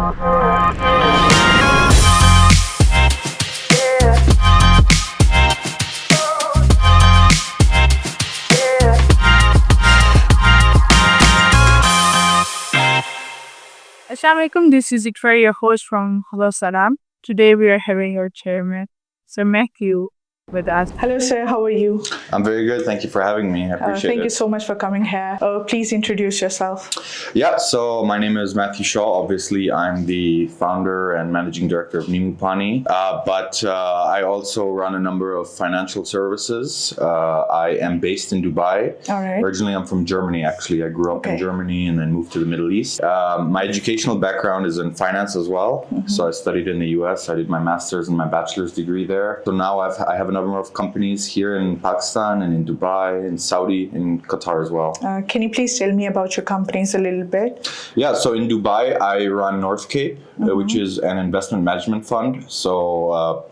Assalamualaikum, this is Ikra, your host from Hello Salam. Today we are having your chairman, Sir Mathew, with us. Hello, sir. How are you? I'm very good. Thank you for having me. I appreciate it. Thank you so much for coming here. Please introduce yourself. Yeah, so my name is Mathew Shaw. Obviously, I'm the founder and managing director of Nimupani, but I also run a number of financial services. I am based in Dubai. All right. Originally, I'm from Germany, actually. I grew up in Germany and then moved to the Middle East. My educational background is in finance as well. So I studied in the US. I did my master's and my bachelor's degree there. So now I have a number of companies here in Pakistan and in Dubai, in Saudi, in Qatar as well. Can you please tell me about your companies a little bit? Yeah, so in Dubai, I run North Cape, which is an investment management fund. So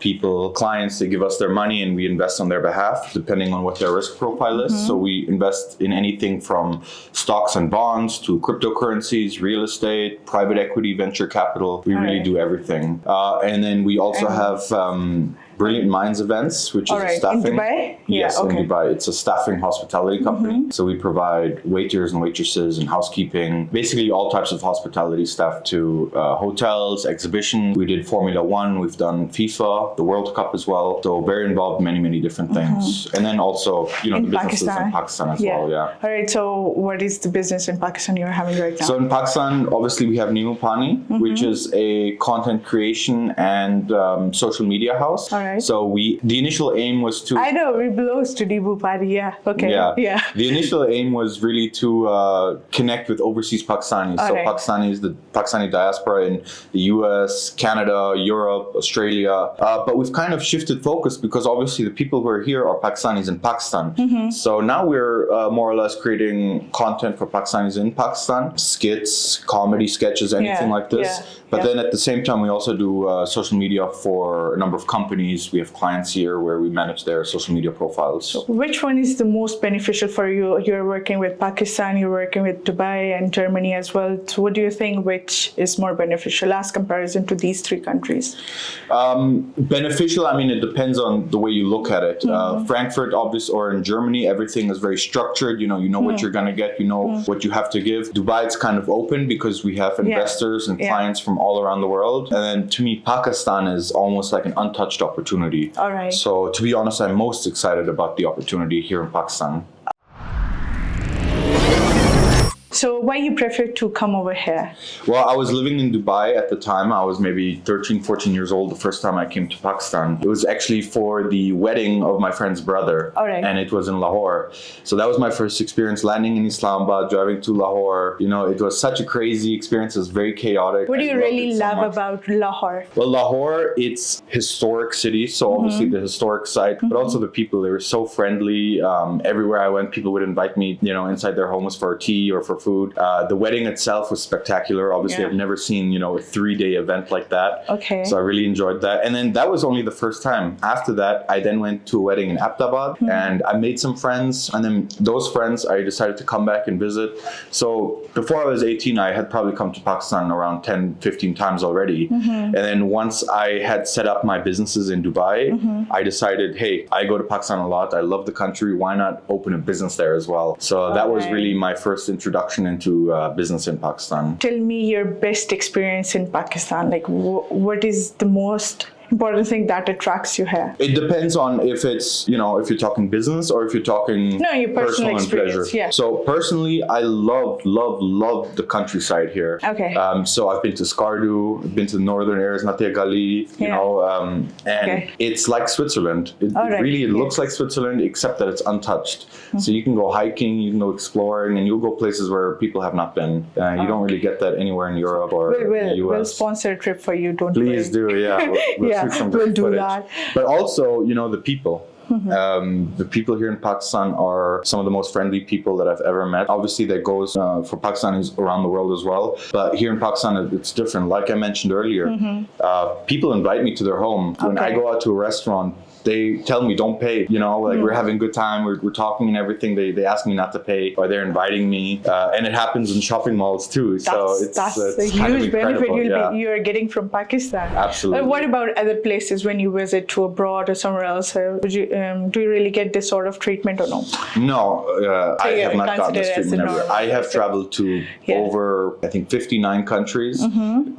clients, they give us their money and we invest on their behalf, depending on what their risk profile is. So we invest in anything from stocks and bonds to cryptocurrencies, real estate, private equity, venture capital. We really do everything. And then we also have Brilliant Minds events, which is a staffing. In Dubai? Yes, in Dubai. It's a staffing hospitality company. So we provide waiters and waitresses and housekeeping, basically all types of hospitality staff to hotels, exhibitions. We did Formula One. We've done FIFA, the World Cup as well. So very involved in many, many different things. And then also, the businesses in Pakistan as well. Yeah. All right. So what is the business in Pakistan you're having right now? So in Pakistan, obviously we have Nimupani, which is a content creation and social media house. All right. So the initial aim was to... I know, we belongs to Nimupani, yeah. Okay. Yeah. The initial aim was really to connect with overseas Pakistanis. So Pakistanis, the Pakistani diaspora in the US, Canada, Europe, Australia. But we've kind of shifted focus because obviously the people who are here are Pakistanis in Pakistan. So now we're more or less creating content for Pakistanis in Pakistan, skits, comedy sketches, anything like this. But then at the same time, we also do social media for a number of companies. We have clients here where we manage their social media profiles. So which one is the most beneficial for you? You're working with Pakistan, you're working with Dubai and Germany as well. So what do you think which is more beneficial as comparison to these three countries? Beneficial, I mean, it depends on the way you look at it. Frankfurt, obviously, or in Germany, everything is very structured. You know what you're going to get, you know what you have to give. Dubai, it's kind of open because we have investors and clients from all around the world. And then to me, Pakistan is almost like an untouched opportunity. All right. So to be honest, I'm most excited about the opportunity here in Pakistan. So why you prefer to come over here? Well, I was living in Dubai at the time. I was maybe 13, 14 years old the first time I came to Pakistan. It was actually for the wedding of my friend's brother. All right. And it was in Lahore. So that was my first experience landing in Islamabad, driving to Lahore. It was such a crazy experience. It was very chaotic. What do you really love about Lahore? Well, Lahore, it's historic city. So obviously the historic site, but also the people, they were so friendly. Everywhere I went, people would invite me, inside their homes for tea or for food. The wedding itself was spectacular. Obviously, I've never seen, a 3-day event like that. Okay. So I really enjoyed that. And then that was only the first time. After that, I then went to a wedding in Ep.1 and I made some friends. And then those friends, I decided to come back and visit. So before I was 18, I had probably come to Pakistan around 10, 15 times already. And then once I had set up my businesses in Dubai, I decided, hey, I go to Pakistan a lot. I love the country. Why not open a business there as well? So that was really my first introduction into business in Pakistan. Tell me your best experience in Pakistan. Like, what is the most important thing that attracts you here? It depends on if it's, if you're talking business or if you're talking your personal and pleasure. Yeah. So personally, I love the countryside here. Okay. So I've been to Skardu, I've been to the northern areas, Natia Gali, and it's like Switzerland. It really looks like Switzerland, except that it's untouched. So you can go hiking, you can go exploring, and you'll go places where people have not been. You don't really get that anywhere in Europe or the US. We'll sponsor a trip for you, don't Please do, yeah. We'll do that. But also, the people. The people here in Pakistan are some of the most friendly people that I've ever met. Obviously, that goes for Pakistanis around the world as well. But here in Pakistan, it's different. Like I mentioned earlier, people invite me to their home. When I go out to a restaurant, they tell me don't pay. Like we're having a good time, we're talking and everything. They ask me not to pay, or they're inviting me, and it happens in shopping malls too. That's a huge benefit you're getting from Pakistan. Absolutely. What about other places when you visit to abroad or somewhere else? Do you really get this sort of treatment or no? No, I have not gotten this treatment everywhere. I have traveled to over, I think, 59 countries.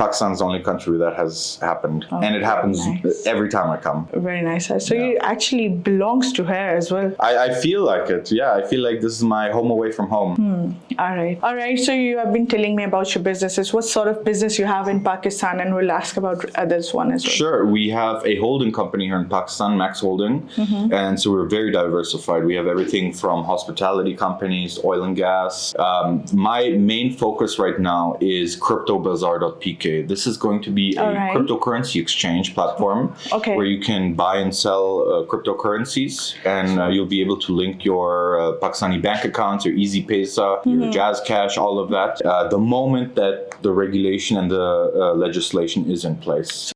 Pakistan is the only country that has happened, and it happens every time I come. Very nice. So you actually belongs to here as well. I feel like it. Yeah, I feel like this is my home away from home. All right. So you have been telling me about your businesses. What sort of business you have in Pakistan, and we'll ask about others one as well. Sure. We have a holding company here in Pakistan, Max Holding, and so we're very diversified. We have everything from hospitality companies, oil and gas. My main focus right now is CryptoBazaar.pk. This is going to be a cryptocurrency exchange platform where you can buy and sell cryptocurrencies, and you'll be able to link your Pakistani bank accounts, your Easy Paysa, your Jazz Cash, all of that, the moment that the regulation and the legislation is in place.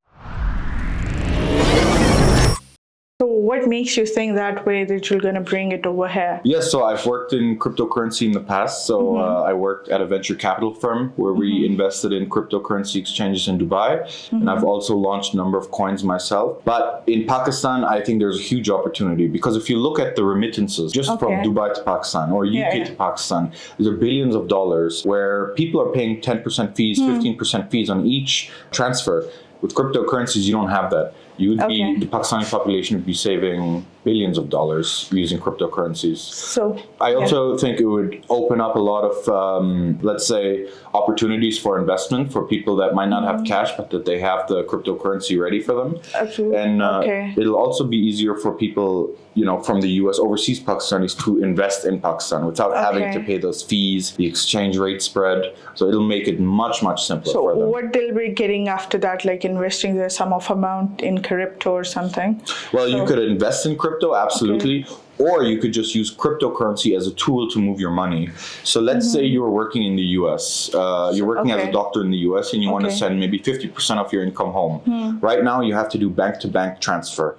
So what makes you think that way that you're going to bring it over here? Yes, so I've worked in cryptocurrency in the past. So I worked at a venture capital firm where we invested in cryptocurrency exchanges in Dubai. And I've also launched a number of coins myself. But in Pakistan, I think there's a huge opportunity, because if you look at the remittances just from Dubai to Pakistan or UK to Pakistan, there are billions of dollars where people are paying 10% fees, 15% fees on each transfer. With cryptocurrencies, you don't have that. You would be, the Pakistani population would be saving billions of dollars using cryptocurrencies. So I also think it would open up a lot of, let's say, opportunities for investment for people that might not have cash, but that they have the cryptocurrency ready for them. Absolutely. And it'll also be easier for people, from the US, overseas Pakistanis, to invest in Pakistan without having to pay those fees, the exchange rate spread. So it'll make it much, much simpler for them. So what they'll be getting after that, like investing their sum of amount in crypto or something? Well, you could invest in crypto, absolutely. Or you could just use cryptocurrency as a tool to move your money. So let's say you're working in the US. You're working as a doctor in the US, and you want to send maybe 50% of your income home. Right now, you have to do bank-to-bank transfer.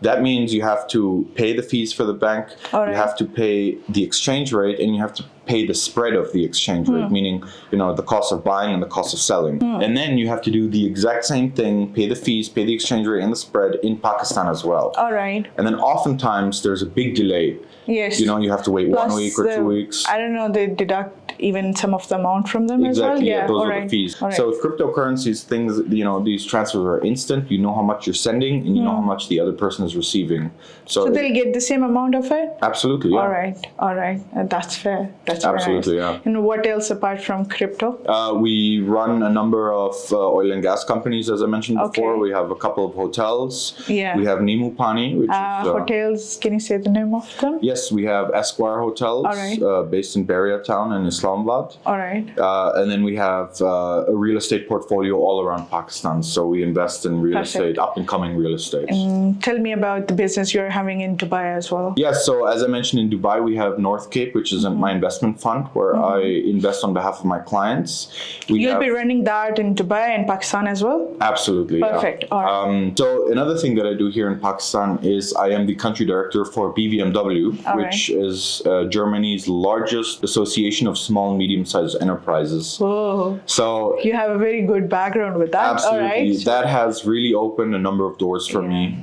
That means you have to pay the fees for the bank, you have to pay the exchange rate, and you have to pay the spread of the exchange rate, meaning, the cost of buying and the cost of selling. And then you have to do the exact same thing, pay the fees, pay the exchange rate and the spread in Pakistan as well. All right. And then oftentimes there's a big delay. Yes. You have to wait 1 week or 2 weeks. I don't know, they deduct even some of the amount from them as well? Exactly, those are the fees. So with cryptocurrencies, things, these transfers are instant. You know how much you're sending, and you know how much the other person is receiving. So they'll get the same amount of it? Absolutely, yeah. All right. That's fair. That's absolutely, nice. And what else apart from crypto? We run a number of oil and gas companies, as I mentioned before. We have a couple of hotels. Yeah. We have Nimu Pani, which is... hotels, can you say the name of them? Yes, we have Esquire Hotels, based in Beria Town in Islamabad. All right. And then we have a real estate portfolio all around Pakistan. So we invest in real estate, up-and-coming real estate. And tell me about the business you're having in Dubai as well. Yes, so as I mentioned, in Dubai, we have North Cape, which is my investment fund, where I invest on behalf of my clients. You'll be running that in Dubai and Pakistan as well? Absolutely. Perfect. Yeah. All right. So another thing that I do here in Pakistan is I am the country director for BVMW, which is Germany's largest association of small and medium-sized enterprises. Whoa. So you have a very good background with that. Absolutely. All right. That has really opened a number of doors for me.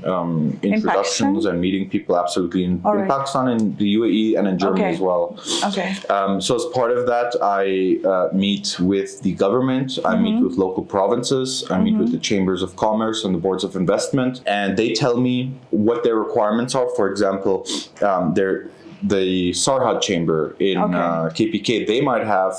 Introductions and meeting people, absolutely. In Pakistan, in the UAE, and in Germany as well. Okay. So as part of that, I meet with the government, I meet with local provinces, I meet with the chambers of commerce and the boards of investment, and they tell me what their requirements are. For example, the Sarhad chamber in KPK, they might have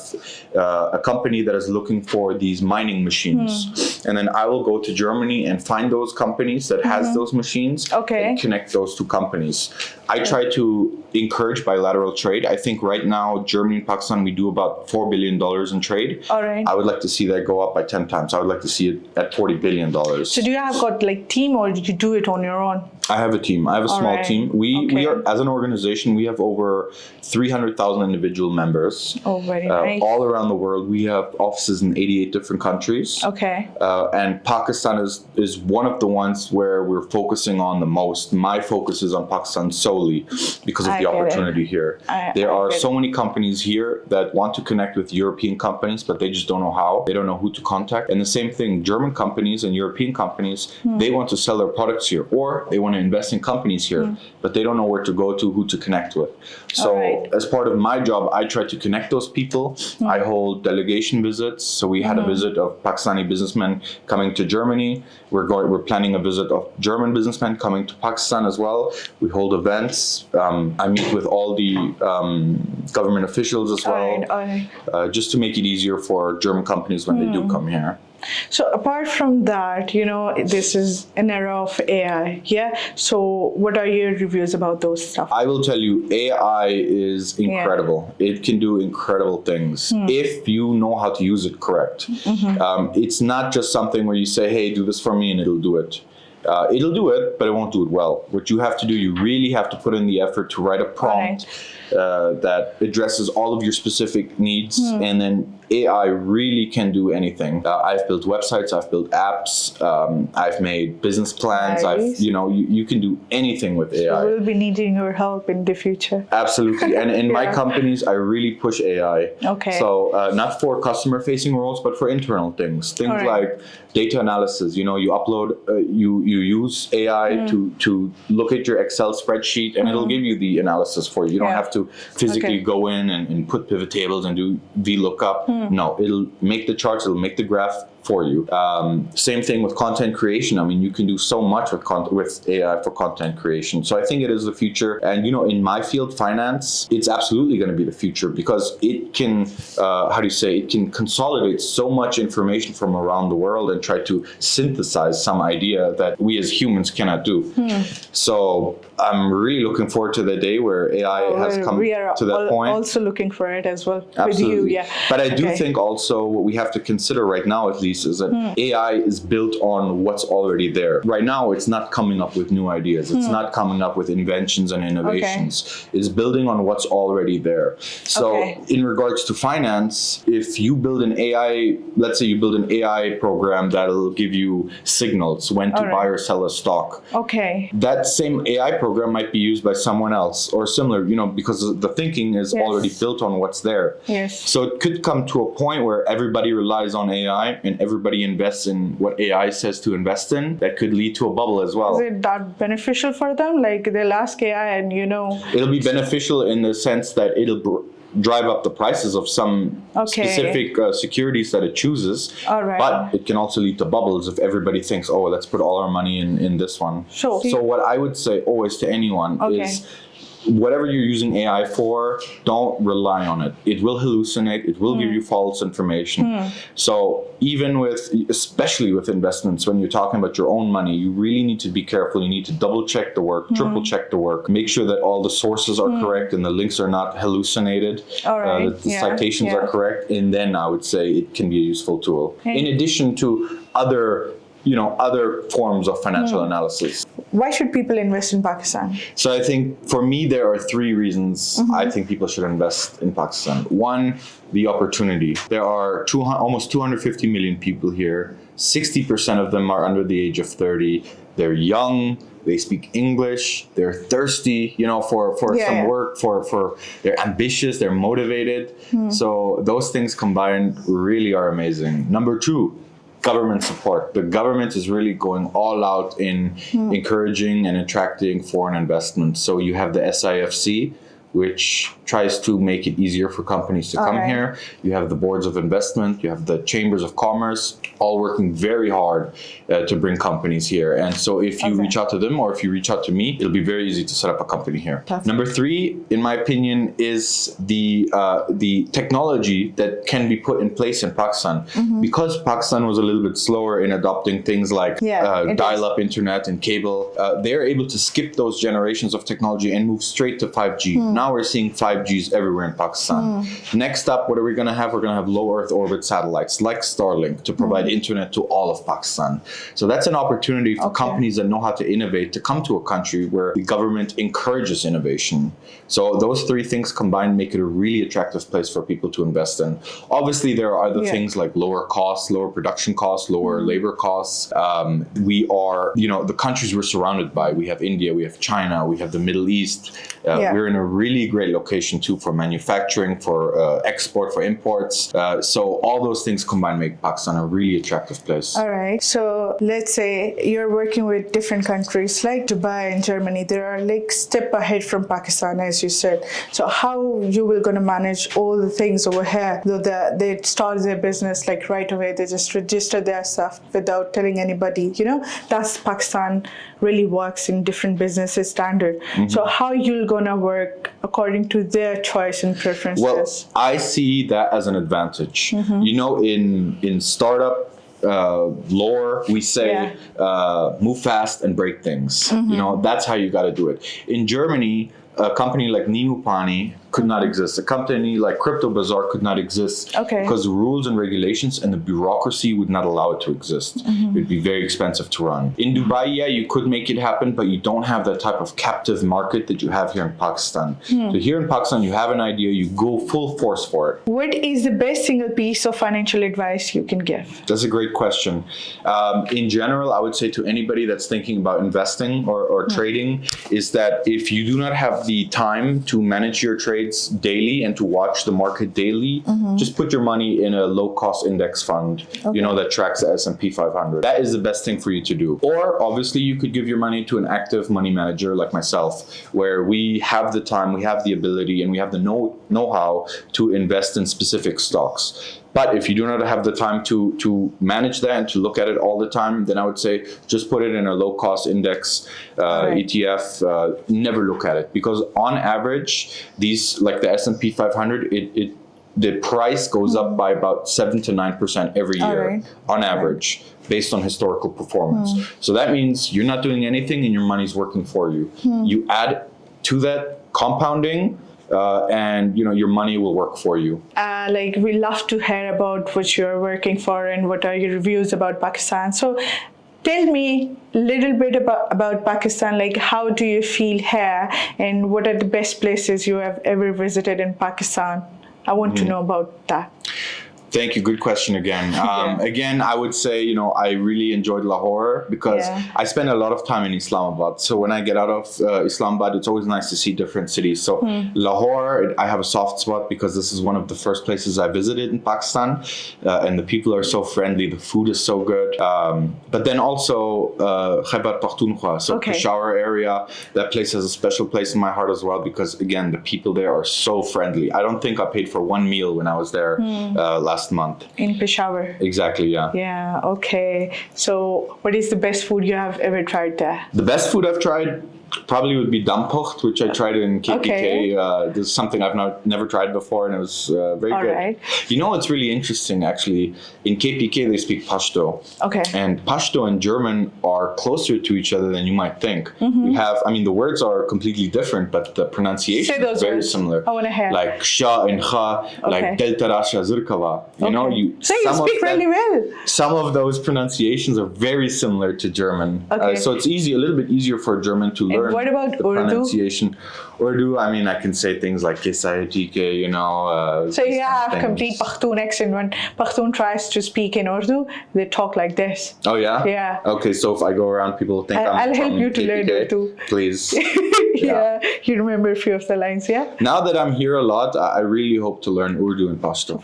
a company that is looking for these mining machines. And then I will go to Germany and find those companies that has those machines and connect those two companies. I try to encourage bilateral trade. I think right now, Germany and Pakistan, we do about $4 billion in trade. All right. I would like to see that go up by 10 times. I would like to see it at $40 billion. So do you have got team, or did you do it on your own? I have a team. I have a small team. We are, as an organization, we have have over 300,000 individual members. Oh, very nice. All around the world. We have offices in 88 different countries. Okay. And Pakistan is one of the ones where we're focusing on the most. My focus is on Pakistan solely because of the opportunity here. There are so many companies here that want to connect with European companies, but they just don't know how. They don't know who to contact. And the same thing, German companies and European companies, they want to sell their products here, or they want to invest in companies here, but they don't know where to go to, who to connect with. So as part of my job, I try to connect those people. I hold delegation visits. So we had a visit of Pakistani businessmen coming to Germany. We're planning a visit of German businessmen coming to Pakistan as well. We hold events. I meet with all the government officials as well, just to make it easier for German companies when they do come here. So apart from that, this is an era of AI, yeah? So what are your reviews about those stuff? I will tell you, AI is incredible. It can do incredible things if you know how to use it correct. It's not just something where you say, hey, do this for me and it'll do it. It'll do it, but it won't do it well. What you have to do, you really have to put in the effort to write a prompt that addresses all of your specific needs, and then AI really can do anything. I've built websites, I've built apps, I've made business plans. You can do anything with AI. So we'll be needing your help in the future. Absolutely, and in my companies, I really push AI. Okay. So not for customer-facing roles, but for internal things like data analysis. You upload, you use AI to look at your Excel spreadsheet, and it'll give you the analysis for you. You don't have to physically go in and put pivot tables and do VLOOKUP. No, it'll make the charts, it'll make the graph for you. Same thing with content creation. I mean, you can do so much with AI for content creation. So I think it is the future. And, in my field, finance, it's absolutely going to be the future because it can, it can consolidate so much information from around the world and try to synthesize some idea that we as humans cannot do. So I'm really looking forward to the day where AI has come to that point. Also looking for it as well. Absolutely. With you, yeah. But I do think also what we have to consider right now, at least, is that AI is built on what's already there. Right now, it's not coming up with new ideas. It's not coming up with inventions and innovations. It's building on what's already there. So in regards to finance, if you build an AI, let's say you build an AI program that'll give you signals when to buy or sell a stock. Okay. That same AI program might be used by someone else or similar, because the thinking is already built on what's there. Yes. So it could come to a point where everybody relies on AI and everybody invests in what AI says to invest in. That could lead to a bubble as well. Is it that beneficial for them? Like they'll ask AI and It'll be beneficial in the sense that it'll drive up the prices of some specific securities that it chooses. But it can also lead to bubbles if everybody thinks, oh, let's put all our money in this one. Sure. So what I would say always to anyone is, whatever you're using AI for, don't rely on it. It will hallucinate. It will give you false information. So especially with investments, when you're talking about your own money, you really need to be careful. You need to double check the work, triple check the work, make sure that all the sources are correct and the links are not hallucinated, that the citations are correct. And then I would say it can be a useful tool. In addition to other forms of financial analysis. Why should people invest in Pakistan? So I think for me, there are three reasons I think people should invest in Pakistan. One, the opportunity. There are almost 250 million people here. 60% of them are under the age of 30. They're young. They speak English. They're thirsty, for some work. They're ambitious. They're motivated. So those things combined really are amazing. Number two, government support. The government is really going all out in encouraging and attracting foreign investment. So you have the SIFC, which tries to make it easier for companies to come here. You have the boards of investment, you have the chambers of commerce, all working very hard to bring companies here. And so if you reach out to them or if you reach out to me, it'll be very easy to set up a company here. Perfect. Number three, in my opinion, is the technology that can be put in place in Pakistan. Because Pakistan was a little bit slower in adopting things like dial-up internet and cable, they're able to skip those generations of technology and move straight to 5G. now we're seeing 5Gs everywhere in Pakistan. Next up, what are we going to have? We're going to have low Earth orbit satellites like Starlink to provide internet to all of Pakistan. So that's an opportunity for companies that know how to innovate to come to a country where the government encourages innovation. So those three things combined make it a really attractive place for people to invest in. Obviously, there are other things like lower costs, lower production costs, lower labor costs. We are, the countries we're surrounded by. We have India, we have China, we have the Middle East. We're in a really great location too for manufacturing, for export, for imports. So all those things combined make Pakistan a really attractive place. All right. So let's say you're working with different countries like Dubai and Germany. They are like step ahead from Pakistan, as you said. So how you will going to manage all the things over here? Though they start their business like right away, they just register their stuff without telling anybody. That's Pakistan really works in different businesses standard. So how you're going to work according to their choice and preferences? Well, I see that as an advantage. In startup lore, we say move fast and break things. That's how you got to do it. In Germany, a company like Nimupani could not exist. A company like Crypto Bazaar could not exist because the rules and regulations and the bureaucracy would not allow it to exist. It would be very expensive to run. In Dubai, you could make it happen, but you don't have that type of captive market that you have here in Pakistan. So here in Pakistan, you have an idea, you go full force for it. What is the best single piece of financial advice you can give? That's a great question. In general, I would say to anybody that's thinking about investing or trading is that if you do not have the time to manage your trades daily and to watch the market daily, just put your money in a low-cost index fund, that tracks the S&P 500. That is the best thing for you to do. Or obviously you could give your money to an active money manager like myself, where we have the time, we have the ability, and we have the know-how to invest in specific stocks. But if you do not have the time to manage that and to look at it all the time, then I would say just put it in a low-cost index ETF. Never look at it, because on average, these like the S&P 500, the price goes up by about 7 to 9% every year on average, based on historical performance. So that means you're not doing anything and your money's working for you. You add to that compounding. And your money will work for you. We love to hear about what you're working for and what are your reviews about Pakistan. So tell me a little bit about Pakistan. Like, how do you feel here, and what are the best places you have ever visited in Pakistan? I want to know about that. Thank you. Good question again. Again, I would say, I really enjoyed Lahore because I spend a lot of time in Islamabad. So when I get out of Islamabad, it's always nice to see different cities. So Lahore, I have a soft spot because this is one of the first places I visited in Pakistan. And the people are so friendly. The food is so good. But then also Khyber Pakhtunkhwa, so Peshawar area, that place has a special place in my heart as well because, again, the people there are so friendly. I don't think I paid for one meal when I was there last month. In Peshawar? Exactly, yeah. Yeah, okay. So what is the best food you have ever tried there? The best food I've tried probably would be dampocht, which I tried in KPK. This is something I've never tried before, and it was very good. Right. It's really interesting, actually. In KPK, they speak Pashto. And Pashto and German are closer to each other than you might think. We have, the words are completely different, but the pronunciation is very similar. I want to hear. Like sha and kha, like delta rasha zirkava. So you speak really well. Some of those pronunciations are very similar to German. So it's a little bit easier for German to learn. What about the Urdu? Pronunciation. Urdu, I can say things like Kisayatike, So you have complete Pakhtun accent. When Pakhtun tries to speak in Urdu, they talk like this. Oh, yeah? Yeah. Okay, so if I go around, people think I'll help you to KPK, learn Urdu. Please. Yeah, you remember a few of the lines, yeah? Now that I'm here a lot, I really hope to learn Urdu and Pashto.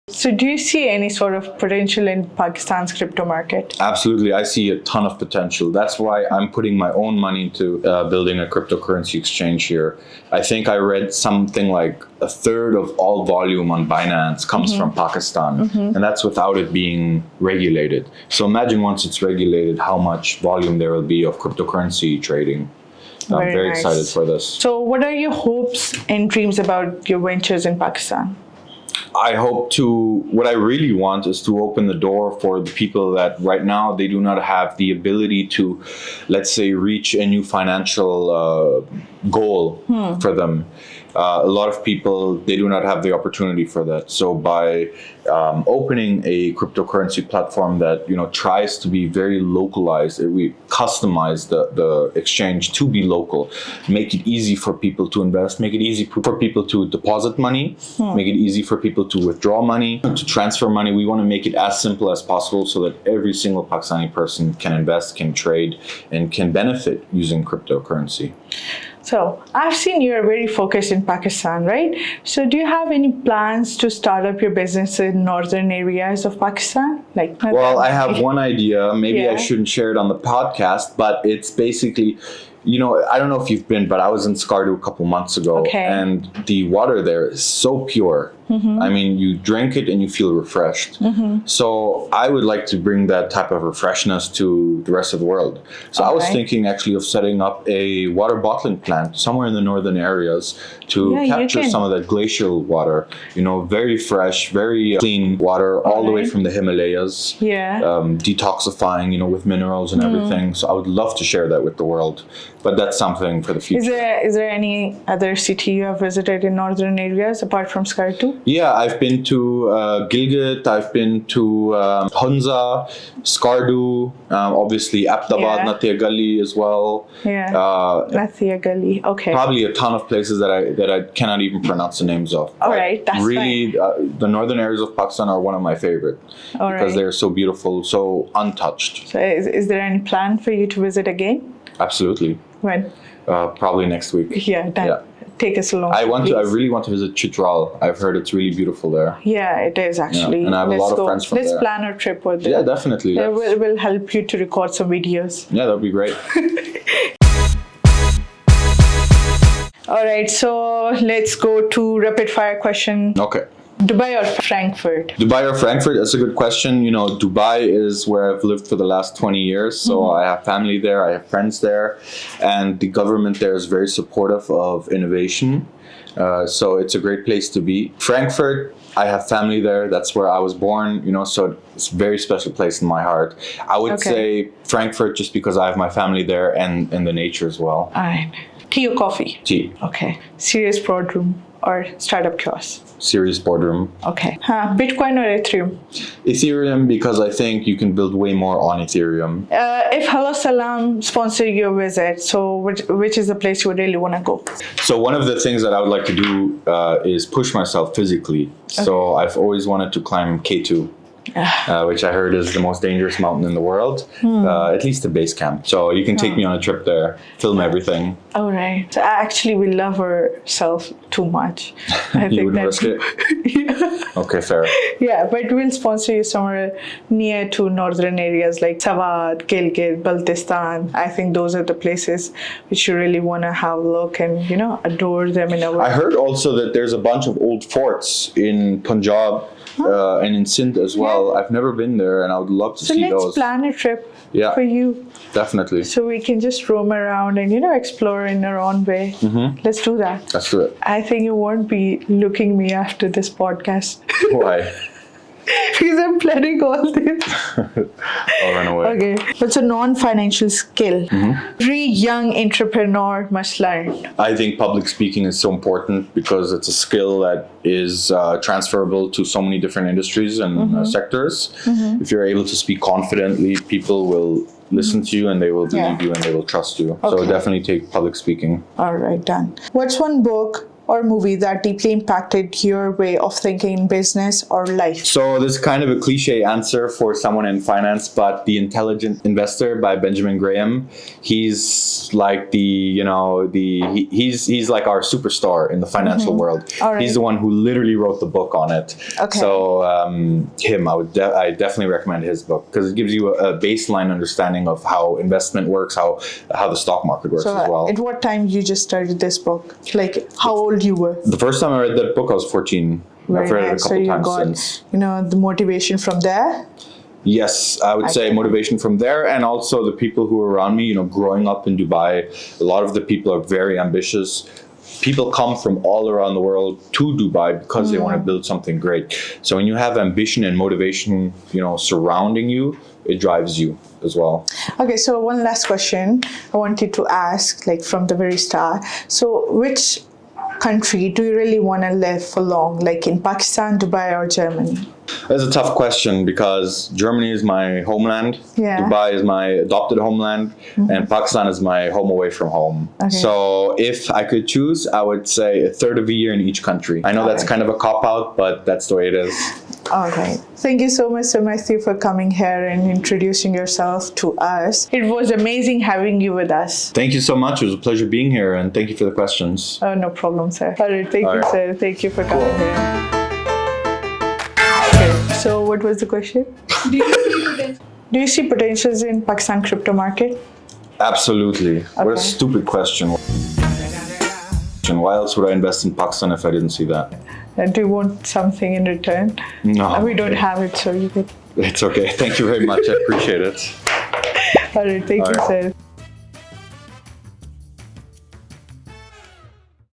So do you see any sort of potential in Pakistan's crypto market? Absolutely. I see a ton of potential. That's why I'm putting my own money into building a cryptocurrency exchange here. I think I read something like a third of all volume on Binance comes from Pakistan. And that's without it being regulated. So imagine once it's regulated, how much volume there will be of cryptocurrency trading. I'm very excited for this. So what are your hopes and dreams about your ventures in Pakistan? I hope what I really want is to open the door for the people that right now they do not have the ability to, let's say, reach a new financial goal for them. A lot of people, they do not have the opportunity for that. So by opening a cryptocurrency platform that, tries to be very localized, we customize the exchange to be local, make it easy for people to invest, make it easy for people to deposit money, make it easy for people to withdraw money, to transfer money. We want to make it as simple as possible so that every single Pakistani person can invest, can trade, and can benefit using cryptocurrency. So I've seen you're very focused in Pakistan, right? So do you have any plans to start up your business in northern areas of Pakistan? Well, I have one idea. Maybe I shouldn't share it on the podcast, but it's basically, I don't know if you've been, but I was in Skardu a couple months ago, and the water there is so pure. I mean, you drink it and you feel refreshed. So I would like to bring that type of refreshness to the rest of the world. So I was thinking actually of setting up a water bottling plant somewhere in the northern areas to capture some of that glacial water. Very fresh, very clean water all the way from the Himalayas. Detoxifying, with minerals and everything. So I would love to share that with the world. But that's something for the future. Is there any other city you have visited in northern areas apart from Skardu? Yeah, I've been to Gilgit, I've been to Hunza, Skardu, obviously Ahmedabad, Nathia Gully as well. Nathia Gully, okay. Probably a ton of places that I cannot even pronounce the names of. All right, that's really, the northern areas of Pakistan are one of my favorite because they're so beautiful, so untouched. So is there any plan for you to visit again? Absolutely. When? Probably next week. Yeah, take us along. I really want to visit Chitral. I've heard it's really beautiful there. Yeah, it is actually. And I have a lot of friends from there. Let's plan a trip with them. Yeah, definitely. We'll help you to record some videos. Yeah, that'd be great. All right, so let's go to rapid fire question. Okay. Dubai or Frankfurt? Dubai or Frankfurt? That's a good question. Dubai is where I've lived for the last 20 years. So I have family there, I have friends there, and the government there is very supportive of innovation. So it's a great place to be. Frankfurt, I have family there. That's where I was born, so it's a very special place in my heart. I would say Frankfurt just because I have my family there and the nature as well. All right. Tea or coffee? Tea. Okay. Serious boardroom or startup kiosk? Serious boardroom. Okay. Bitcoin or Ethereum? Ethereum, because I think you can build way more on Ethereum. If Hello Salam sponsor your visit, so which is the place you would really want to go? So one of the things that I would like to do is push myself physically. So I've always wanted to climb K2. Which I heard is the most dangerous mountain in the world, at least the base camp. So you can take me on a trip there, film everything. All right. So actually, we love ourselves too much. You wouldn't risk it? Okay, fair. Yeah, but we'll sponsor you somewhere near to northern areas like Sawat, Gilgit, Baltistan. I think those are the places which you really want to have a look and, adore them in a way. I heard also that there's a bunch of old forts in Punjab and in Sindh as well. I've never been there and I would love to see those. So let's plan a trip for you. Definitely. So we can just roam around and, explore in our own way. Let's do that. Let's do it. I think you won't be looking me after this podcast. Why? Because I'm planning all this. I'll run away. Okay. What's a non-financial skill every young entrepreneur must learn? I think public speaking is so important because it's a skill that is transferable to so many different industries and sectors. If you're able to speak confidently, people will listen to you and they will believe you and they will trust you. Okay. So definitely take public speaking. All right, done. What's one book or movie that deeply impacted your way of thinking in business or life? So this is kind of a cliche answer for someone in finance, but The Intelligent Investor by Benjamin Graham. He's like he's like our superstar in the financial world. Right. He's the one who literally wrote the book on it. Okay. So him, I definitely recommend his book because it gives you a baseline understanding of how investment works, how the stock market works as well. At what time you just started this book? Like how old you were? The first time I read that book, I was 14. I've read it a couple times since. The motivation from there? Yes, I would say motivation from there and also the people who are around me, growing up in Dubai, a lot of the people are very ambitious. people come from all around the world to Dubai because they want to build something great. So when you have ambition and motivation, surrounding you, it drives you as well. Okay, so one last question I wanted to ask, like from the very start. So which country do you really want to live for long, like in Pakistan, Dubai, or Germany? That's a tough question because Germany is my homeland, Dubai is my adopted homeland, and Pakistan is my home away from home. Okay. So if I could choose, I would say a third of a year in each country. I know that's kind of a cop-out, but that's the way it is. Okay. Thank you so much, Sir Mathew, for coming here and introducing yourself to us. It was amazing having you with us. Thank you so much. It was a pleasure being here, and thank you for the questions. Oh, no problem, sir. All right. Thank you, sir. Thank you for coming here. Okay. So what was the question? Do you see potentials in Pakistan crypto market? Absolutely. Okay. What a stupid question. Why else would I invest in Pakistan if I didn't see that? Do you want something in return? No. We don't have it, so you could. It's okay. Thank you very much. I appreciate it. All right. Thank you, sir.